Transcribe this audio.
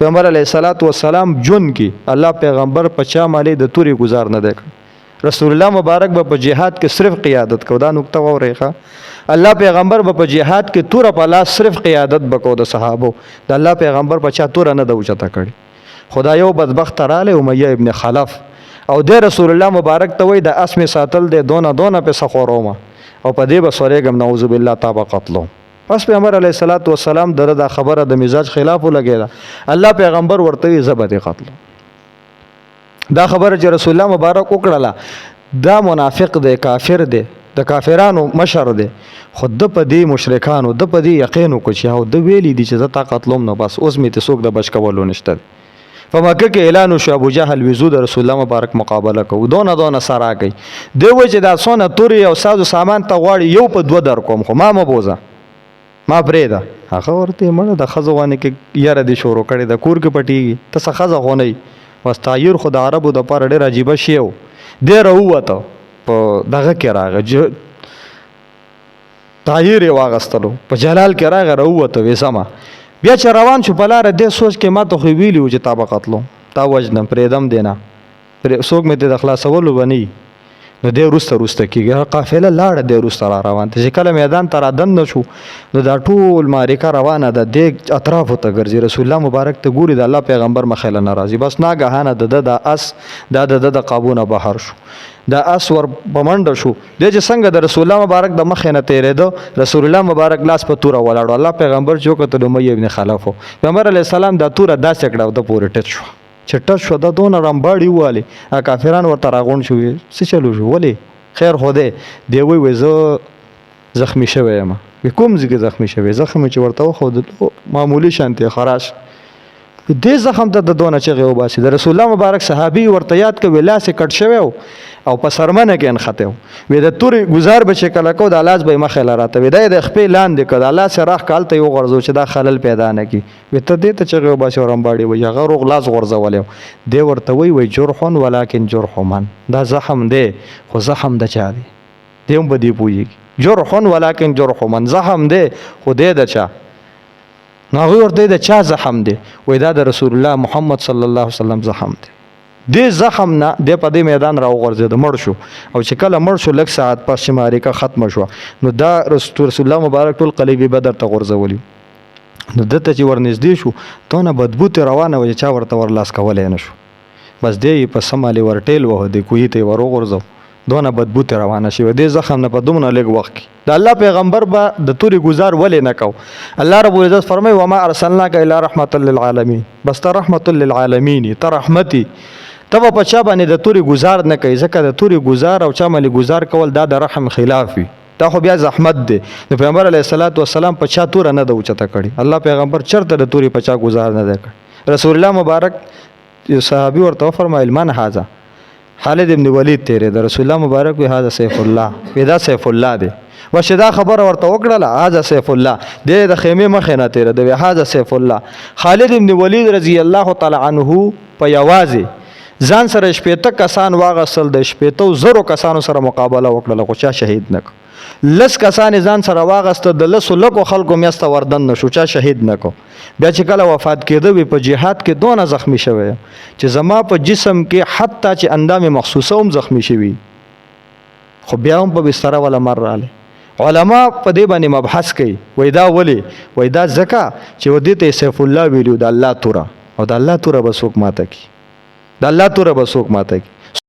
پیغمبر علیه الصلاۃ والسلام جون کی الله پیغمبر پچا مالی د توري گزار نه دی. رسول الله مبارک به په جهاد کې صرف قیادت کو. دا نقطه وریخه الله پیغمبر به په جهاد کې تور په لاس صرف قیادت بکو د صحابه. د الله پیغمبر پچا تور نه د اوچته کړي. خدایو بدبخت رااله امیہ ابن خلف او د رسول الله مبارک ته وای د اسم ساتل د دونه په سخورومه او په دې بسورېګم نعوذ بالله تابع قتلو. پس پیغمبر علیه الصلاۃ والسلام دا خبره د مزاج خلاف ولګیدا. الله پیغمبر ورته زبد قتل. دا خبره چې رسول الله مبارک وکړه دا منافق دی، کافر دی، د کافرانو مشر دی. خود د پدی مشرکانو د پدی یقین کو چې او د ویلی دي چې د طاقت لوم نه بس اوس می ته څوک د بچ کولو نشته. په مکه کې اعلان شو ابو جهل وزو د رسول الله مبارک مقابله کو. دونه سره کوي دی و چې دا سونه توري او ساز سامان ته غواړي یو په دو در کوم خو ما مبوزه ما پرېدا. هغه ورته مړه د خزوانه کې یاره دي شروع کړي د کور کې پټیږي ته څه خزه غونې واستایر خو د عربو د پاره ډېر عجیب شی و. ډېر وته په دغه کې راغی طاهر یې واغستلو په جلال کې راغی راوته وسما بیا چې روان شو په لار دې سوچ کې ما ته خو ویلی چې طبقاتلو تا وجنم پرېدم دینا پر څوک مې د خلاصولو بني نو دې روسته کېږي قافله لاړه دې روسته را روان ته چې کله میدان ته را دن شو نو دا ټول ماریکا روانه ده د اطرافو ته ګرځي. رسول الله مبارک ته ګوري د الله پیغمبر مخاله ناراضي بس ناګهانه د اس د قابونه بهر شو. دا اس ور پمنډ شو د چې څنګه د رسول الله مبارک د مخ نه تیرېدو. رسول الله مبارک لاس په توره ولاړو. الله پیغمبر چوکته د امیہ ابن خلف پیغمبر علیه السلام دا توره داسې کړه د پورې ټچ شو چې ټچ شو د دونه رمباړي والی کافران ورته راغون شو. څه چلو شو ولی خیر خوده دی وی زه زخمی شوی یم. کوم ځکه زخمی شوی زخم چې ورته خو معمولی شانتي خراش دې زخم ته د دونه چغه وباسي. د رسول الله مبارک صحابي ورته یاد کوي لاس کټ شوی او په سرمنه کې انخته وي د توري گزار به شکل کو د لاس به مخه لراته وي د خپل لاندې کړه الله سره راخ کالته یو غرزو چې دا خلل پیدا نه کی وي ته دې ته چغه وباسي ورمباړي وي هغه روغ لاس غرزول دی ورته وي جرحون ولکن جرحمن دا زخم دی خو زخم د چا دی دیوم به دی پوي جرحون ولکن جرحمن زخم دی خو دې د چا نو ورته د چا زخم دی وای دا د رسول الله محمد صلی الله علیه وسلم زخم دی. دې زخم نه د په دې میدان را وغورځید مړ شو او چې کله مړ شو لږ ساعت پس چې ماریکا ختم شو نو دا رسول الله مبارک ټول قلیبی بدر ته غورځولي. نو دته چې ورنږدې شو تونه بدبو ته روانه و چې چا ورته ورلاس کولای نه شو بس دې په سمالي ورټیل وه د کوی ته ور وغورځو دونه بدبو ته روانه شي. دې زخم نه په دومره لږ وخت کې د الله پیغمبر به د توري گزار ولې نه کو. الله رب العزت فرمای و ما ارسلناک الا رحمتا للعالمین بس ته رحمت للعالمین ته رحمتي تب په چا باندې د توري گزار نه کوي ځکه د توري گزار او چا ملي گزار کول دا د رحم خلاف وي. دا خو بیا زحمت دی. د پیغمبر علیه الصلاۃ والسلام په چا تور نه د اوچته کړي. الله پیغمبر چرته د توري په چا گزار نه کړي. رسول الله مبارک یو صحابي ورته فرمایل من هاذا خالد ابن ولید تیرې د رسول الله مبارک وی هاذا سیف الله پیدا سیف الله دی وشدا خبر ورته وکړه هاذا سیف الله د خیمه مخ نه تیرې د هاذا سیف الله. خالد ابن ولید رضی الله تعالی عنه په یوازې ځان سره شپېته کسان واغسل د شپېته زرو کسانو سره مقابله وکړه خو چا شهید نک. لس کسان ځان سره واغست د لسو لکو خلکو میسته وردن نشو چا شهید نکو. بیا چې کله وفات کېده وي په جهاد کې دونه زخمی شوی چې زما په جسم کې حتی چې اندام مخصوصه هم زخمی شوی خو بیا هم په بستر ولا مر رااله. علما په دې باندې مبحث کوي وای دا ولی وای دا ځکه چې ودې ته سیف الله ویلو د الله توره او د الله توره به څوک ماته کی د الله توره به څوک ماته کی